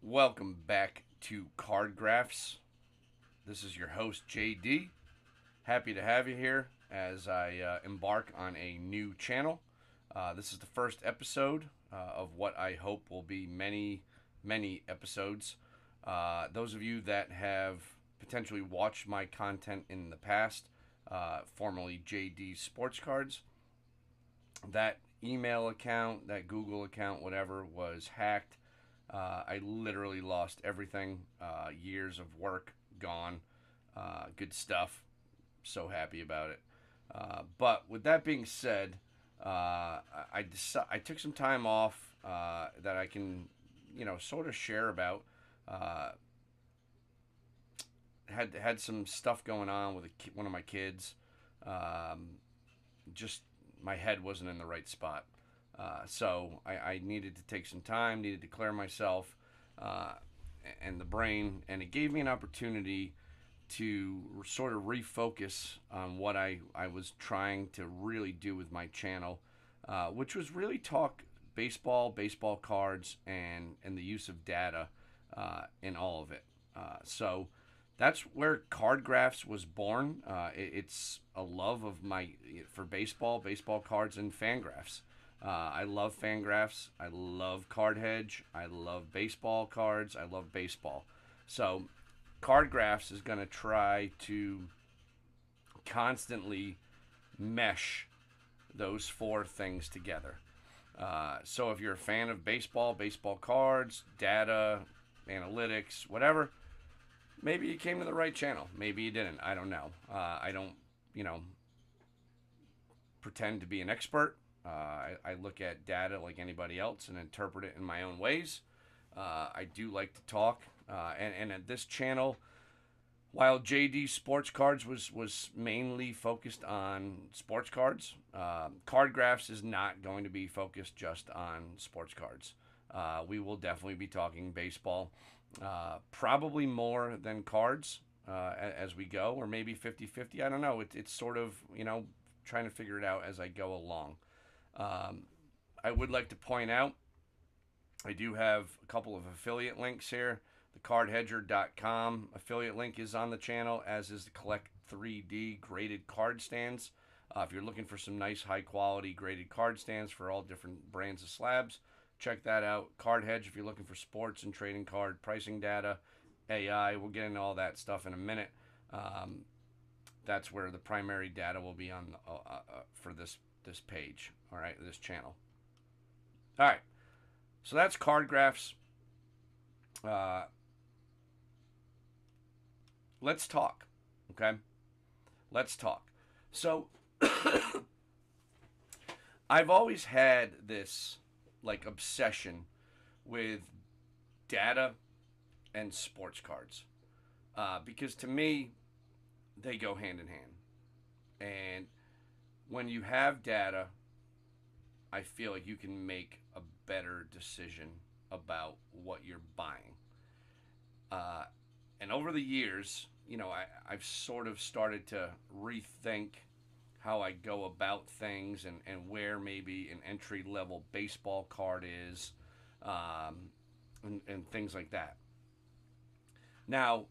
Welcome back to Card Graphs. This is your host, JD. Happy to have you here as I embark on a new channel. This is the first episode of what I hope will be many, many episodes. Those of you that have potentially watched my content in the past, formerly JD Sports Cards, that email account, that Google account, whatever, was hacked. I literally lost everything. Years of work gone. Good stuff. So happy about it. But with that being said, I took some time off that I can, sort of share about. Uh, had some stuff going on with one of my kids. Um, just my head wasn't in the right spot. So I needed to take some time, needed to clear myself uh, and the brain, and it gave me an opportunity to sort of refocus on what I was trying to really do with my channel, which was really talk baseball cards, and the use of data in all of it. So that's where Card Graphs was born. It's a love of my for baseball cards, and Fangraphs. I love Fangraphs. I love Card Hedge. I love baseball cards. I love baseball. So Card Graphs is going to try to constantly mesh those four things together. So if you're a fan of baseball cards, data, analytics, whatever, maybe you came to the right channel. Maybe you didn't. I don't know. I don't, you know, pretend to be an expert. I look at data like anybody else and interpret it in my own ways. I do like to talk. And at this channel, while JD Sports Cards was mainly focused on sports cards, Card Graphs is not going to be focused just on sports cards. We will definitely be talking baseball, probably more than cards as we go, or maybe 50-50. I don't know. It's sort of, trying to figure it out as I go along. Um, I would like to point out I do have a couple of affiliate links here. The cardhedger.com affiliate link is on the channel, as is the Collect 3D graded card stands. If you're looking for some nice, high quality graded card stands for all different brands of slabs, check that out. Card Hedge, if you're looking for sports and trading card pricing data, AI, we'll get into all that stuff in a minute. That's where the primary data will be on for this page, all right, this channel. All right, so that's Card Graphs. Uh, let's talk, okay? Let's talk. So, I've always had this like obsession with data and sports cards because to me they go hand in hand. And when you have data, I feel like you can make a better decision about what you're buying. Uh, and over the years, I've sort of started to rethink how I go about things, and where maybe an entry level baseball card is, um, and things like that. Now,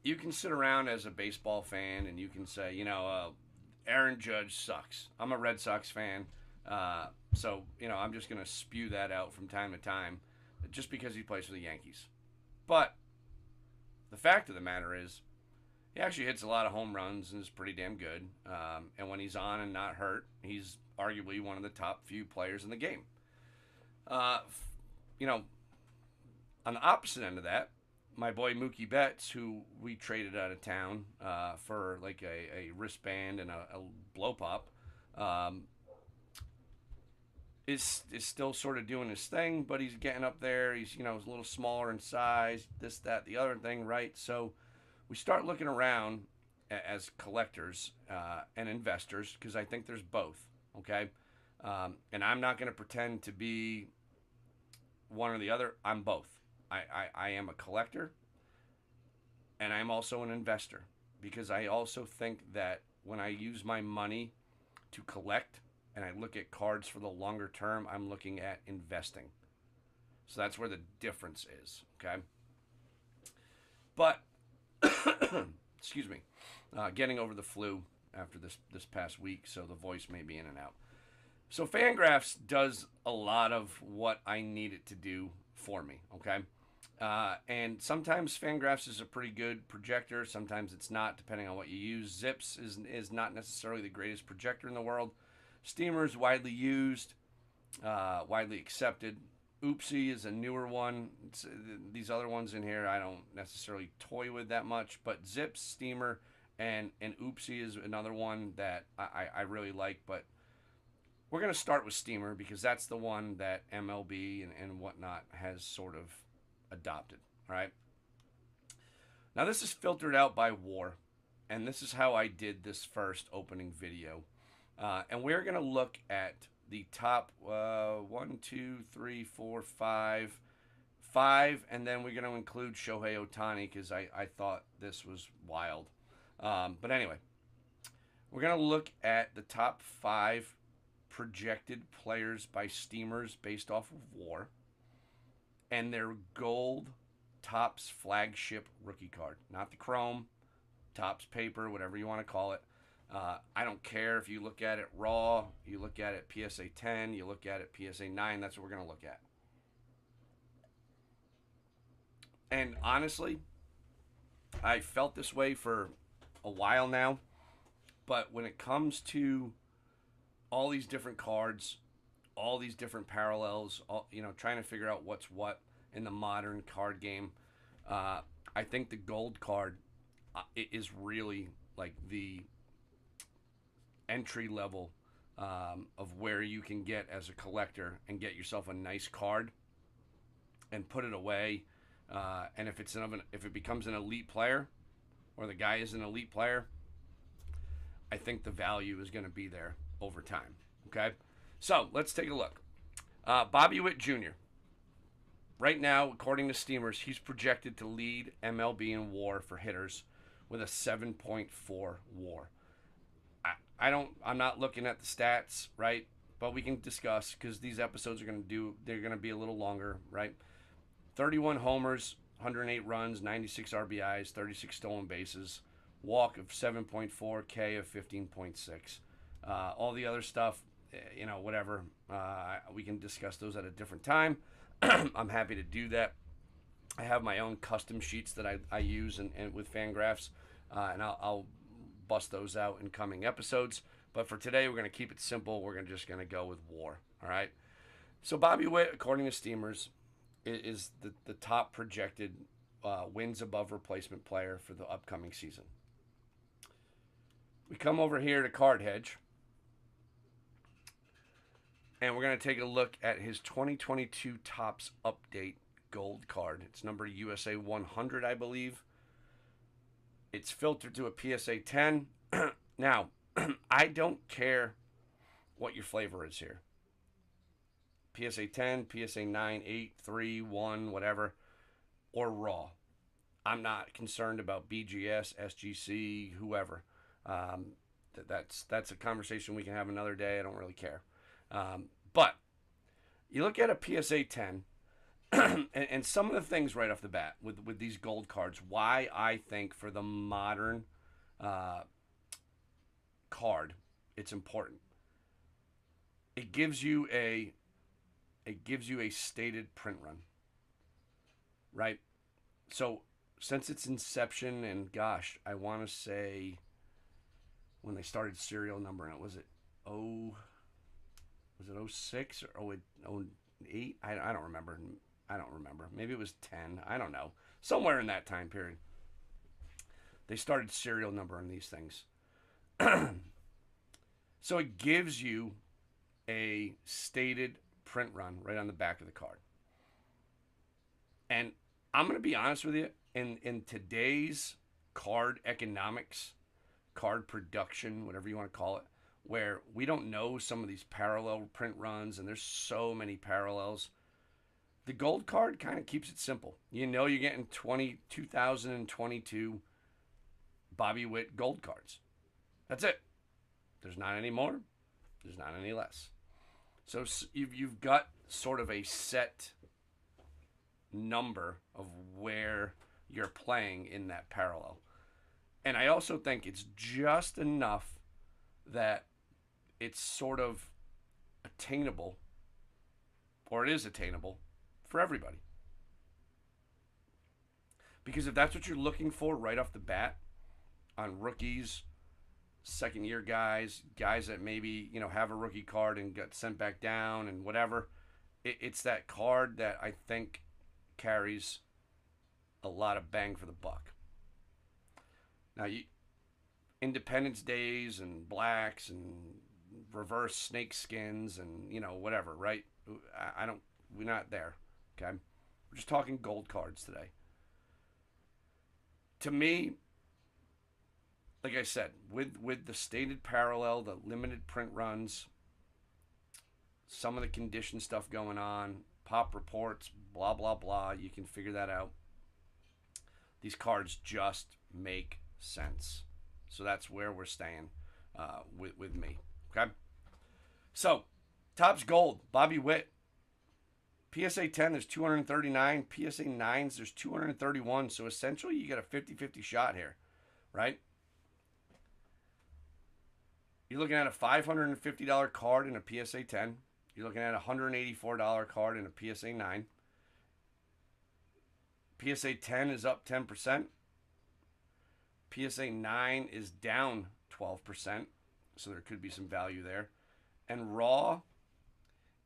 you can sit around as a baseball fan and you can say, Aaron Judge sucks. I'm a Red Sox fan. So I'm just going to spew that out from time to time just because he plays for the Yankees. But the fact of the matter is, he actually hits a lot of home runs and is pretty damn good. And when he's on and not hurt, he's arguably one of the top few players in the game. Uh, you know, on the opposite end of that, my boy Mookie Betts, who we traded out of town for like a wristband and a blow pop, um, is still sort of doing his thing, but he's getting up there. He's a little smaller in size, this, that, the other thing, right? So we start looking around as collectors and investors, because I think there's both. Okay, and I'm not going to pretend to be one or the other. I'm both. I am a collector, and I'm also an investor, because I also think that when I use my money to collect and I look at cards for the longer term, I'm looking at investing. So that's where the difference is, okay? But, excuse me, getting over the flu after this past week, so the voice may be in and out. So Fangraphs does a lot of what I need it to do for me, okay? And sometimes Fangraphs is a pretty good projector. Sometimes it's not, depending on what you use. Zips is not necessarily the greatest projector in the world. Steamer is widely used, widely accepted. Oopsie is a newer one. These other ones in here I don't necessarily toy with that much, but Zips, Steamer, and Oopsie is another one that I really like. But we're going to start with Steamer because that's the one that MLB and whatnot has sort of adopted. All right. Now this is filtered out by WAR, and this is how I did this first opening video. And we're going to look at the top 1, 2, 3, 4, 5, and then we're going to include Shohei Ohtani because I thought this was wild. But anyway, we're going to look at the top 5 projected players by Steamers based off of WAR and their gold Topps flagship rookie card. Not the chrome, Topps paper, whatever you want to call it. I don't care if you look at it raw, you look at it PSA 10, you look at it PSA 9, that's what we're going to look at. And honestly, I felt this way for a while now, but when it comes to all these different cards, all these different parallels, trying to figure out what's what in the modern card game, I think the gold card is really like the entry level of where you can get as a collector and get yourself a nice card and put it away. And if it becomes an elite player, or the guy is an elite player, I think the value is going to be there over time. Okay, so let's take a look. Bobby Witt Jr. Right now, according to Steamers, he's projected to lead MLB in WAR for hitters with a 7.4 WAR. I'm not looking at the stats, right? But we can discuss because these episodes they're going to be a little longer, right? 31 homers, 108 runs, 96 RBIs, 36 stolen bases, walk of 7.4, K of 15.6. All the other stuff, whatever. We can discuss those at a different time. I'm happy to do that. I have my own custom sheets that I use and with Fangraphs, and I'll bust those out in coming episodes. But for today, we're going to keep it simple. We're just going to go with WAR. All right. So Bobby Witt, according to Steamers, is the top projected wins above replacement player for the upcoming season. We come over here to Card Hedge, and we're going to take a look at his 2022 Topps Update Gold card. It's number USA 100, I believe. It's filtered to a PSA 10. Now, I don't care what your flavor is here. PSA 10, PSA 9, 8, 3, 1, whatever, or raw. I'm not concerned about BGS, SGC, whoever. That's a conversation we can have another day. I don't really care. But you look at a PSA 10, and some of the things right off the bat with these gold cards, why I think for the modern card, it's important. It gives you a stated print run, right? So since its inception, and gosh, I want to say when they started serial numbering it, was it 06 or 08? I don't remember. Maybe it was 10. I don't know. Somewhere in that time period, they started serial numbering these things. So it gives you a stated print run right on the back of the card. And I'm going to be honest with you, in today's card economics, card production, whatever you want to call it, where we don't know some of these parallel print runs, and there's so many parallels, the gold card kind of keeps it simple. You know you're getting 2022 Bobby Witt gold cards. That's it. There's not any more. There's not any less. So you've got sort of a set number of where you're playing in that parallel. And I also think it's just enough that it's sort of attainable, or it is attainable for everybody. Because if that's what you're looking for right off the bat on rookies, second year guys, guys that maybe, have a rookie card and got sent back down and whatever, it's that card that I think carries a lot of bang for the buck. Now, Independence Days and blacks and reverse snake skins and whatever, right? I don't. We're not there. Okay, we're just talking gold cards today. To me, like I said, with the stated parallel, the limited print runs, some of the condition stuff going on, pop reports, blah blah blah. You can figure that out. These cards just make sense. So that's where we're staying with me. Okay? So, Topps Gold, Bobby Witt. PSA 10, there's 239. PSA 9s, there's 231. So essentially, you get a 50-50 shot here, right? You're looking at a $550 card in a PSA 10. You're looking at a $184 card in a PSA 9. PSA 10 is up 10%. PSA 9 is down 12%. So there could be some value there. And Raw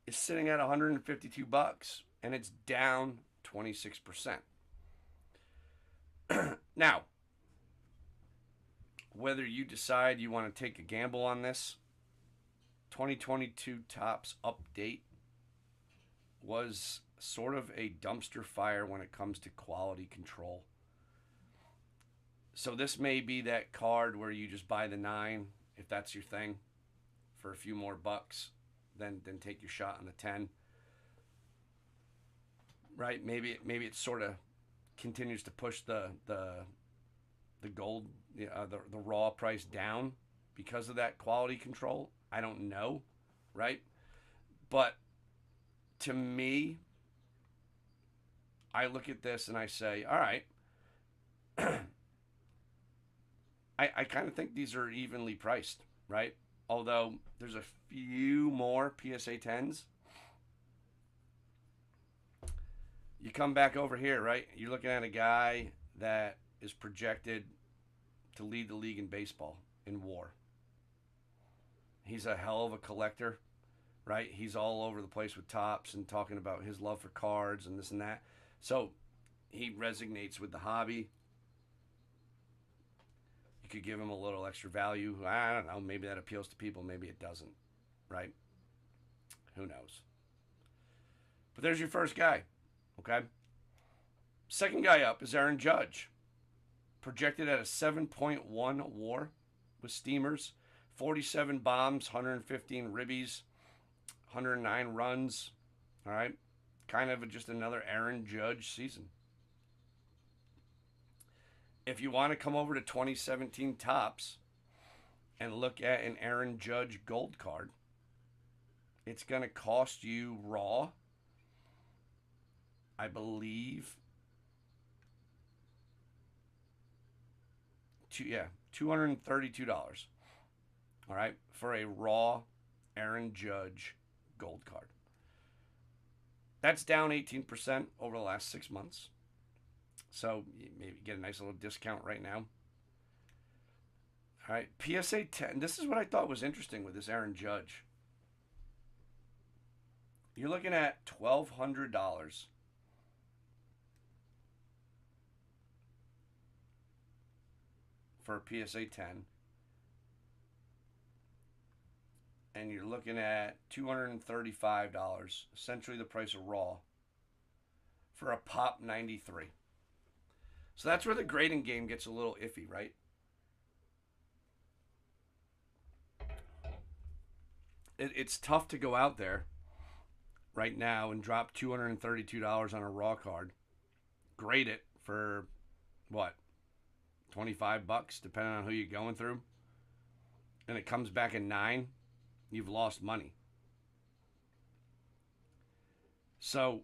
is sitting at $152 and it's down 26%. Now, whether you decide you want to take a gamble on this, 2022 Topps update was sort of a dumpster fire when it comes to quality control. So this may be that card where you just buy the 9 if that's your thing for a few more bucks, then take your shot on the 10. Right? Maybe it sort of continues to push the gold, the raw price down because of that quality control. I don't know, right? But to me, I look at this and I say, all right, I kind of think these are evenly priced, right? Although there's a few more PSA 10s. You come back over here, right? You're looking at a guy that is projected to lead the league in baseball in WAR. He's a hell of a collector, right? He's all over the place with Topps and talking about his love for cards and this and that. So he resonates with the hobby. You could give him a little extra value. I don't know. Maybe that appeals to people. Maybe it doesn't, right? Who knows? But there's your first guy, okay? Second guy up is Aaron Judge. Projected at a 7.1 WAR with steamers. 47 bombs, 115 ribbies, 109 runs. All right? Kind of just another Aaron Judge season. If you want to come over to 2017 Topps and look at an Aaron Judge gold card, it's going to cost you raw, I believe, $232. All right, for a raw Aaron Judge gold card. That's down 18% over the last 6 months. So you maybe get a nice little discount right now. All right, PSA 10. This is what I thought was interesting with this Aaron Judge. You're looking at $1,200 for a PSA 10. And you're looking at $235, essentially the price of raw, for a Pop 93. So that's where the grading game gets a little iffy, right? It's tough to go out there right now and drop $232 on a raw card, grade it for what, $25, depending on who you're going through, and it comes back a 9. You've lost money. So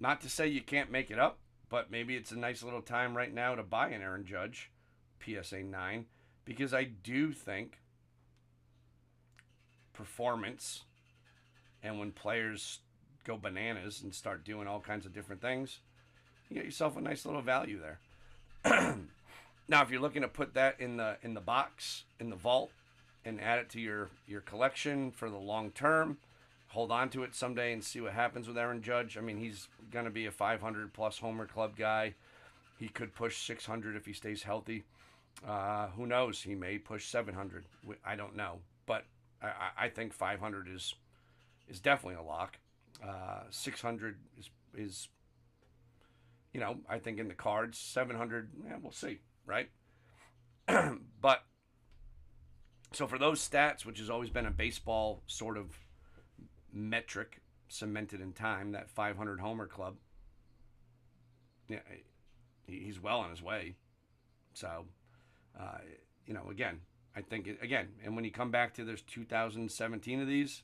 Not to say you can't make it up, but maybe it's a nice little time right now to buy an Aaron Judge PSA 9 because I do think performance and when players go bananas and start doing all kinds of different things, you get yourself a nice little value there. Now, if you're looking to put that in the box, in the vault, and add it to your collection for the long term, hold on to it someday and see what happens with Aaron Judge. I mean, he's going to be a 500 plus homer club guy. He could push 600 if he stays healthy. Who knows? He may push 700. I don't know, but I think 500 is definitely a lock. 600 is I think in the cards. 700, we'll see, right? But so for those stats, which has always been a baseball sort of metric cemented in time, that 500 homer club, yeah, he's well on his way. So, again, I think and when you come back to there's 2017 of these,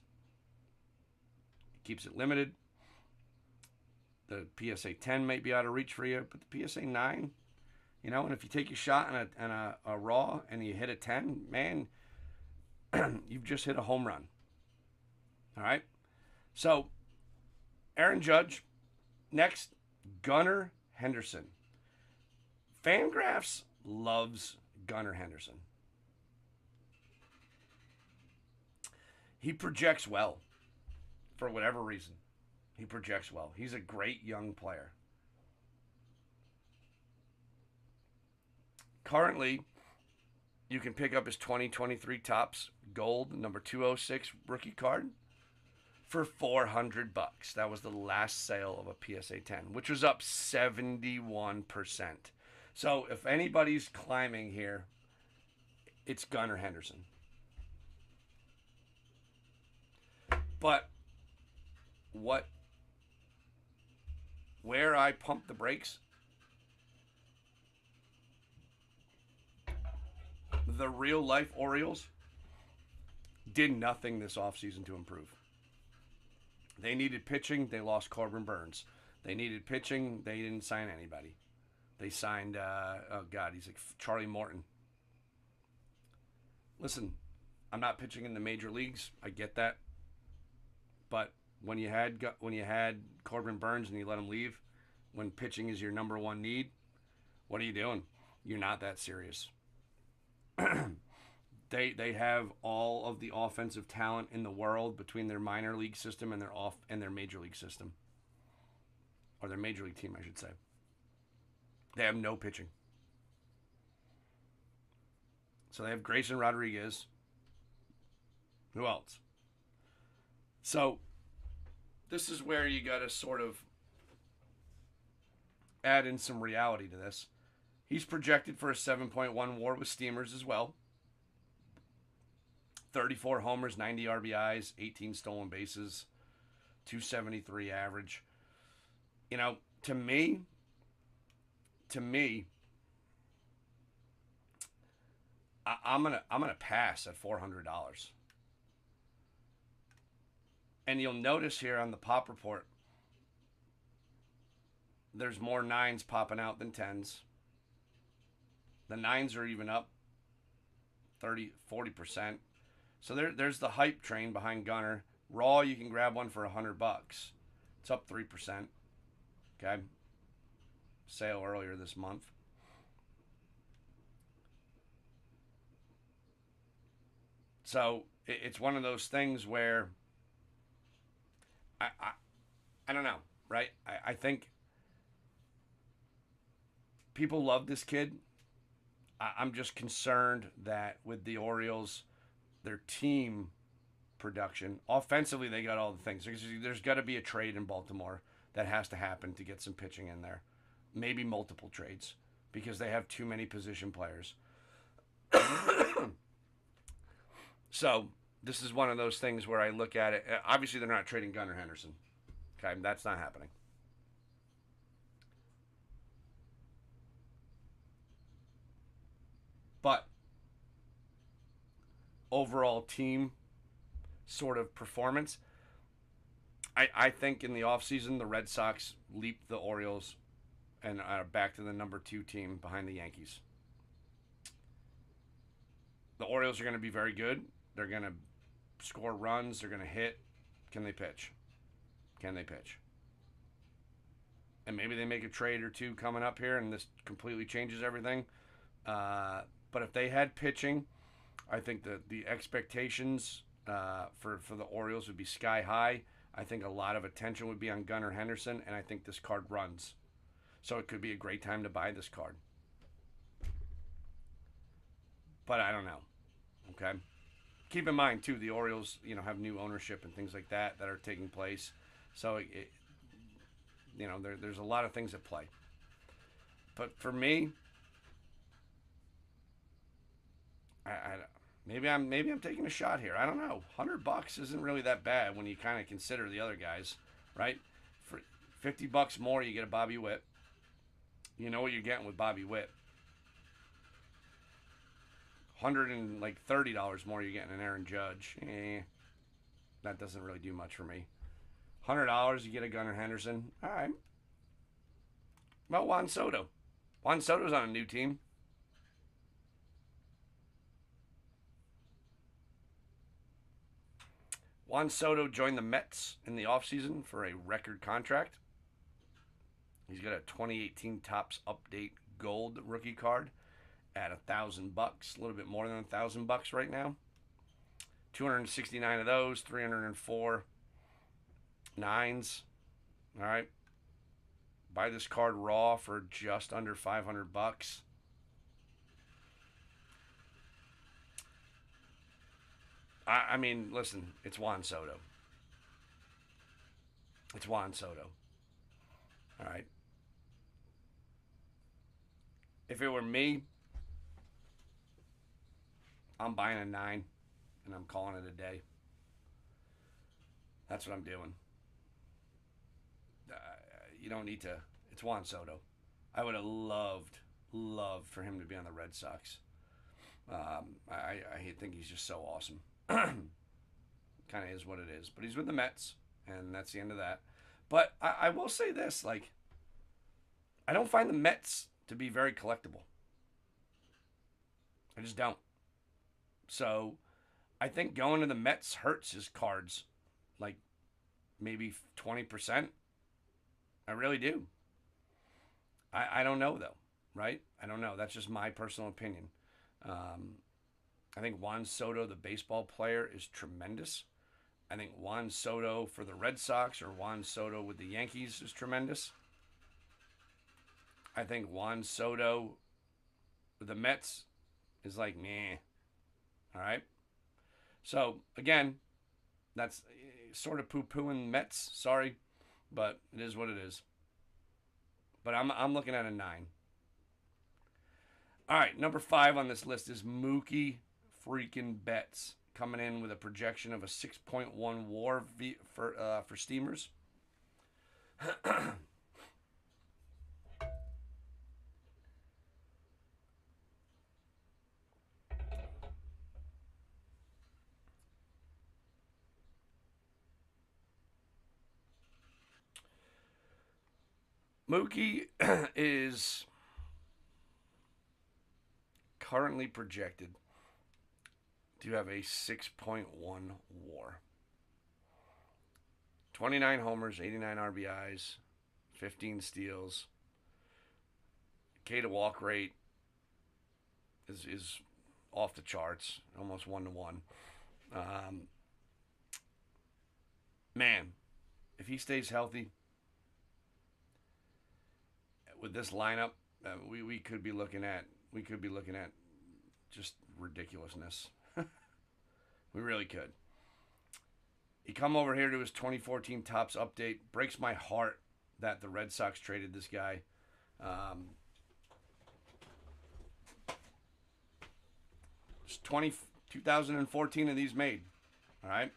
it keeps it limited. The PSA 10 might be out of reach for you, but the PSA 9, and if you take your shot on a raw and you hit a 10, man, you've just hit a home run. All right? So, Aaron Judge. Next, Gunnar Henderson. Fangraphs loves Gunnar Henderson. He projects well for whatever reason. He projects well. He's a great young player. Currently, you can pick up his 2023 Topps Gold number 206 rookie card for $400. That was the last sale of a PSA 10, which was up 71%. So if anybody's climbing here, it's Gunnar Henderson. But where I pumped the brakes, the real life Orioles did nothing this offseason to improve. They needed pitching. They lost Corbin Burns. They needed pitching. They didn't sign anybody. They signed, he's like Charlie Morton. Listen, I'm not pitching in the major leagues. I get that. But when you had Corbin Burns and you let him leave, when pitching is your number one need, what are you doing? You're not that serious. They have all of the offensive talent in the world between their minor league system and their major league system, or their major league team, I should say. They have no pitching. So they have Grayson Rodriguez. Who else? So this is where you got to sort of add in some reality to this. He's projected for a 7.1 WAR with Steamers as well. 34 homers, 90 RBIs, 18 stolen bases, 273 average. To me, I'm gonna pass at $400. And you'll notice here on the pop report, there's more 9s popping out than 10s. The 9s are even up 40%. So there's the hype train behind Gunnar. Raw, you can grab one for $100. It's up 3%. Okay. Sale earlier this month. So it's one of those things where I don't know, right? I think people love this kid. I'm just concerned that with the Orioles, their team production, offensively, they got all the things. There's got to be a trade in Baltimore that has to happen to get some pitching in there. Maybe multiple trades because they have too many position players. So this is one of those things where I look at it. Obviously, they're not trading Gunnar Henderson. Okay, that's not happening. But overall team sort of performance, I think in the offseason, the Red Sox leaped the Orioles and are back to the number 2 team behind the Yankees. The Orioles are going to be very good. They're going to score runs. They're going to hit. Can they pitch? Can they pitch? And maybe they make a trade or two coming up here, and this completely changes everything. But if they had pitching, I think that the expectations for the Orioles would be sky high. I think a lot of attention would be on Gunnar Henderson, and I think this card runs. So it could be a great time to buy this card. But I don't know. Okay. Keep in mind too, the Orioles, have new ownership and things like that are taking place. So there's a lot of things at play. But for me, maybe I'm taking a shot here. I don't know. $100 isn't really that bad when you kind of consider the other guys, right? For $50 more, you get a Bobby Witt. You know what you're getting with Bobby Witt. $130 more, you're getting an Aaron Judge. That doesn't really do much for me. $100, you get a Gunnar Henderson. All right. Well, Juan Soto. Juan Soto's on a new team. Juan Soto joined the Mets in the offseason for a record contract. He's got a 2018 Topps Update Gold rookie card at $1,000, a little bit more than $1,000 right now. 269 of those, 304 nines. All right. Buy this card raw for just under $500. I mean, listen, it's Juan Soto. It's Juan Soto. All right. If it were me, I'm buying a 9 and I'm calling it a day. That's what I'm doing. You don't need to. It's Juan Soto. I would have loved for him to be on the Red Sox. I think he's just so awesome. Kind of is what it is. But he's with the Mets, and that's the end of that. But I will say this, I don't find the Mets to be very collectible. I just don't. So I think going to the Mets hurts his cards maybe 20%. I really do. I don't know, though, right? I don't know. That's just my personal opinion. I think Juan Soto, the baseball player, is tremendous. I think Juan Soto for the Red Sox or Juan Soto with the Yankees is tremendous. I think Juan Soto with the Mets is meh. All right? So, again, that's sort of poo-pooing Mets. Sorry, but it is what it is. But I'm looking at a 9. All right, number 5 on this list is Mookie freaking Betts, coming in with a projection of a 6.1 WAR for Steamers. Mookie is currently projected to have a 6.1 WAR. 29 homers, 89 RBIs, 15 steals. K to walk rate is off the charts, almost 1-to-1. Man, if he stays healthy with this lineup, we could be looking at just ridiculousness. We really could. He come over here to his 2014 Topps Update. Breaks my heart that the Red Sox traded this guy. 2014 of these made. All right.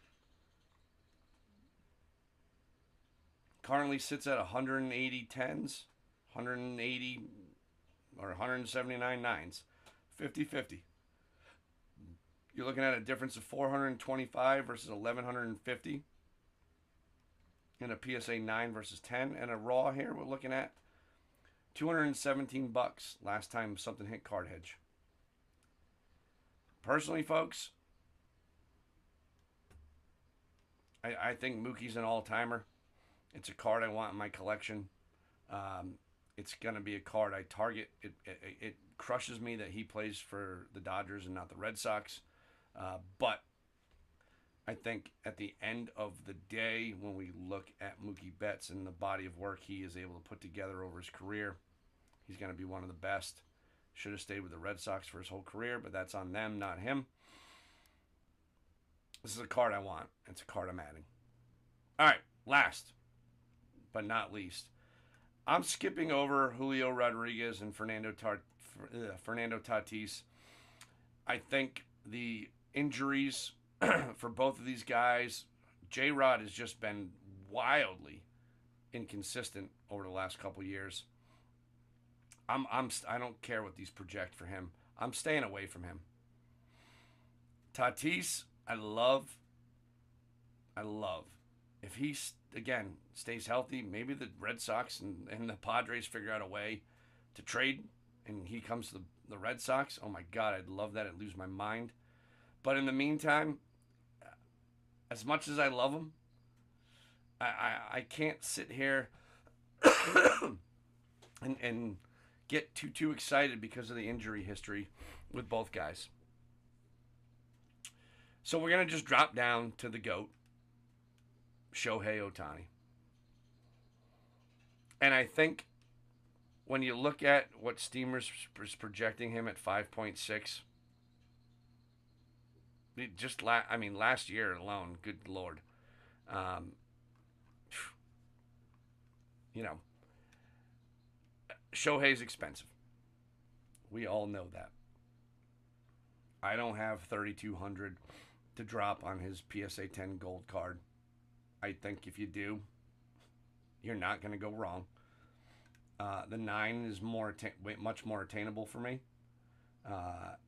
Currently sits at 180 10s, 180 or 179 9s, 50-50. You're looking at a difference of 425 versus 1,150. in a PSA 9 versus 10. And a raw here, we're looking at $217 last time something hit Card Hedge. Personally, folks, I think Mookie's an all-timer. It's a card I want in my collection. It's going to be a card I target. It crushes me that he plays for the Dodgers and not the Red Sox. But I think at the end of the day, when we look at Mookie Betts and the body of work he is able to put together over his career, he's going to be one of the best. Should have stayed with the Red Sox for his whole career, but that's on them, not him. This is a card I want. It's a card I'm adding. All right, last but not least, I'm skipping over Julio Rodriguez and Fernando Tatis. I think the injuries for both of these guys, J-Rod has just been wildly inconsistent over the last couple years. I don't care what these project for him. I'm staying away from him. Tatis, I love. If he, again, stays healthy, maybe the Red Sox and the Padres figure out a way to trade and he comes to the Red Sox. Oh, my God, I'd love that. I'd lose my mind. But in the meantime, as much as I love him, I can't sit here and get too excited because of the injury history with both guys. So we're going to just drop down to the GOAT, Shohei Ohtani. And I think when you look at what Steamers is projecting him at 5.6, last year alone, good Lord. Shohei's expensive. We all know that. I don't have $3,200 to drop on his PSA 10 gold card. I think if you do, you're not going to go wrong. The 9 is much more attainable for me.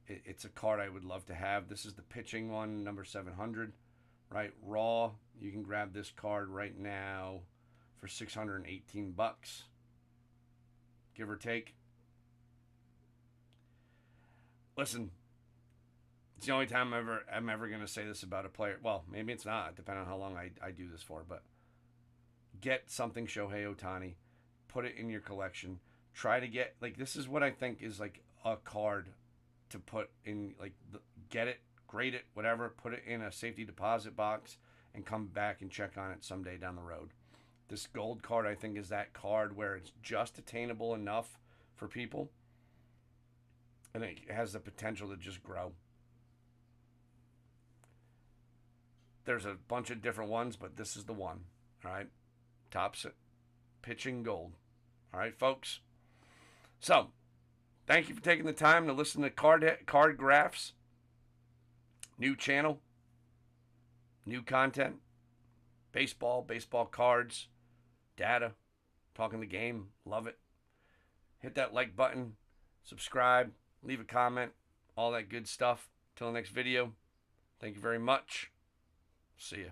It's a card I would love to have. This is the pitching one, number 700, right? Raw, you can grab this card right now for $618, give or take. Listen, it's the only time I'm ever going to say this about a player. Well, maybe it's not, depending on how long I do this for. But get something Shohei Ohtani. Put it in your collection. Try to get, this is what I think is like a card to put in, get it, grade it, whatever. Put it in a safety deposit box and come back and check on it someday down the road. This gold card, I think, is that card where it's just attainable enough for people. And it has the potential to just grow. There's a bunch of different ones, but this is the one. All right. Tops it. Pitching gold. All right, folks. So, thank you for taking the time to listen to Card Graphs. New channel. New content. Baseball cards. Data. Talking the game. Love it. Hit that like button. Subscribe. Leave a comment. All that good stuff. Till the next video. Thank you very much. See ya.